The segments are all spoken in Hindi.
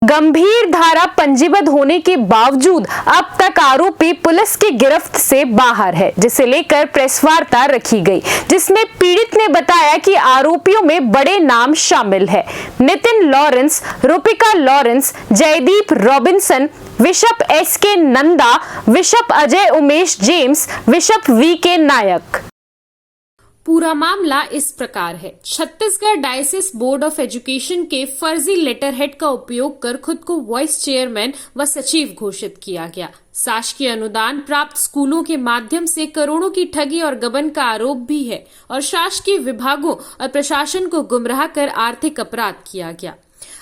गंभीर धारा पंजीबद्ध होने के बावजूद अब तक आरोपी पुलिस की गिरफ्त से बाहर है, जिसे लेकर प्रेस वार्ता रखी गई, जिसमें पीड़ित ने बताया कि आरोपियों में बड़े नाम शामिल है। Nitin Lawrence, Rupika Lawrence, Jaideep Robinson, bishop S K. Nanda, bishop Ajay Umesh James, bishop V K. Nayak. पूरा मामला इस प्रकार है। Chhattisgarh diocese board of education के फर्जी लेटर हेड का उपयोग कर खुद को वाइस चेयरमैन व सचिव घोषित किया गया। शासकीय अनुदान प्राप्त स्कूलों के माध्यम से करोड़ों की ठगी और गबन का आरोप भी है और शासकीय विभागों और प्रशासन को गुमराह कर आर्थिक अपराध किया गया।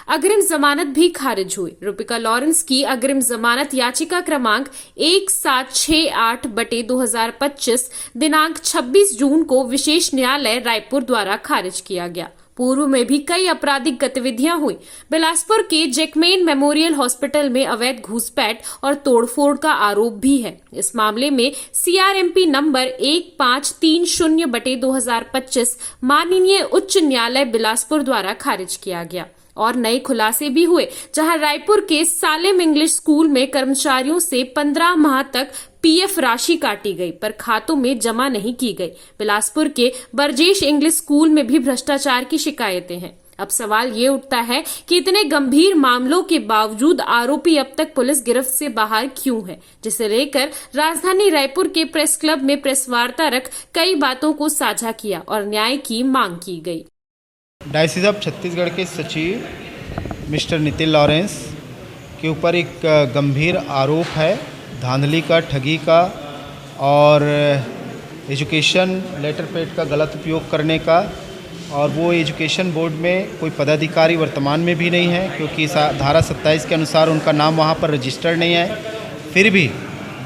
अग्रिम जमानत भी खारिज हुई। रूपिका लॉरेंस की अग्रिम जमानत याचिका क्रमांक 1768/2025 दिनांक 26 जून को विशेष न्यायालय रायपुर द्वारा खारिज किया गया। पूर्व में भी कई आपराधिक गतिविधियां हुई। बिलासपुर के जैकमेन मेमोरियल हॉस्पिटल में अवैध घुसपैठ और तोड़फोड़ का आरोप भी है। इस मामले में CRMP नंबर 1530/2025 माननीय उच्च न्यायालय बिलासपुर द्वारा खारिज किया गया और नए खुलासे भी हुए, जहां रायपुर के सालेम इंग्लिश स्कूल में कर्मचारियों से 15 माह तक PF राशि काटी गई पर खातों में जमा नहीं की गई। बिलासपुर के बरजेश इंग्लिश स्कूल में भी भ्रष्टाचार की शिकायतें हैं। अब सवाल ये उठता है कि इतने गंभीर मामलों के बावजूद आरोपी अब तक पुलिस गिरफ्त से बाहर क्यों है, जिसे लेकर राजधानी रायपुर के प्रेस क्लब में प्रेस वार्ता रख कई बातों को साझा किया और न्याय की मांग की गई। डायसिस ऑफ छत्तीसगढ़ के सचिव मिस्टर नितिन लॉरेंस के ऊपर एक गंभीर आरोप है धांधली का, ठगी का और एजुकेशन लेटर पैड का गलत उपयोग करने का। और वो एजुकेशन बोर्ड में कोई पदाधिकारी वर्तमान में भी नहीं है, क्योंकि धारा 27 के अनुसार उनका नाम वहाँ पर रजिस्टर्ड नहीं है। फिर भी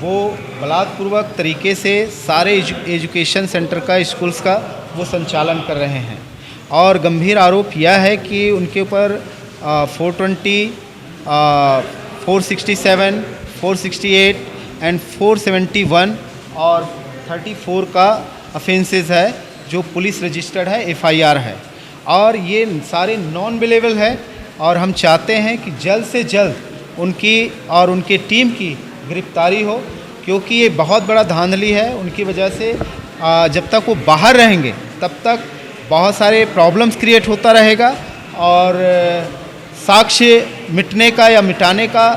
वो बलात्पूर्वक तरीके से सारे एजुकेशन सेंटर का, स्कूल्स का वो संचालन कर रहे हैं। और गंभीर आरोप यह है कि उनके ऊपर 420, 467, 468 एंड 471 और 34 का ऑफेंसेस है, जो पुलिस रजिस्टर्ड है, FIR है। और ये सारे नॉन बिलेबल है और हम चाहते हैं कि जल्द से जल्द उनकी और उनके टीम की गिरफ्तारी हो, क्योंकि ये बहुत बड़ा धांधली है। उनकी वजह से जब तक वो बाहर रहेंगे तब तक बहुत सारे प्रॉब्लम्स क्रिएट होता रहेगा और साक्ष्य मिटने का या मिटाने का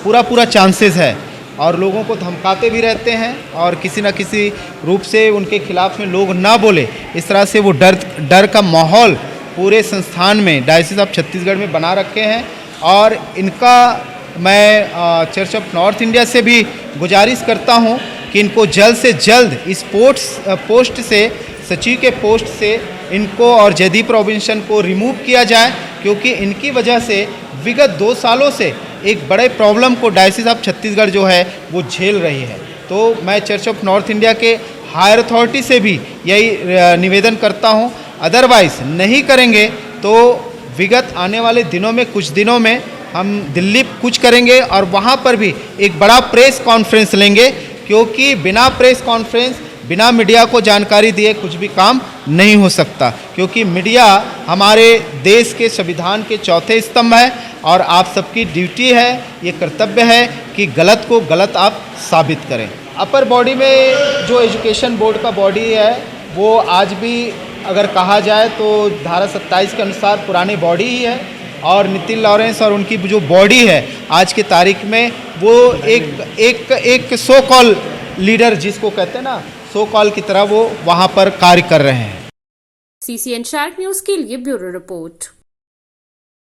पूरा चांसेस है। और लोगों को धमकाते भी रहते हैं और किसी न किसी रूप से उनके खिलाफ में लोग ना बोले, इस तरह से वो डर का माहौल पूरे संस्थान में डायसिस ऑफ छत्तीसगढ़ में बना रखे हैं। और इनका मैं चर्च ऑफ नॉर्थ इंडिया से भी गुजारिश करता हूं कि इनको जल्द से जल्द इस पोस्ट से, सचिव के पोस्ट से इनको और जयदीप रॉबिन्सन को रिमूव किया जाए, क्योंकि इनकी वजह से विगत 2 सालों से एक बड़े प्रॉब्लम को डायसिस ऑफ छत्तीसगढ़ जो है वो झेल रही है। तो मैं चर्च ऑफ नॉर्थ इंडिया के हायर अथॉरिटी से भी यही निवेदन करता हूं, अदरवाइज़ नहीं करेंगे तो विगत आने वाले दिनों में, कुछ दिनों में हम दिल्ली कुछ करेंगे और वहाँ पर भी एक बड़ा प्रेस कॉन्फ्रेंस लेंगे, क्योंकि बिना प्रेस कॉन्फ्रेंस, बिना मीडिया को जानकारी दिए कुछ भी काम नहीं हो सकता, क्योंकि मीडिया हमारे देश के संविधान के चौथे स्तंभ है और आप सबकी ड्यूटी है, ये कर्तव्य है कि गलत को गलत आप साबित करें। अपर बॉडी में जो एजुकेशन बोर्ड का बॉडी है वो आज भी अगर कहा जाए तो धारा 27 के अनुसार पुरानी बॉडी ही है। और नितिन लॉरेंस और उनकी जो बॉडी है आज की तारीख में वो एक सो कॉल लीडर जिसको कहते हैं ना, सो कॉल की तरह वो वहाँ पर कार्य कर रहे हैं। CCN शार्क न्यूज़ के लिए ब्यूरो रिपोर्ट।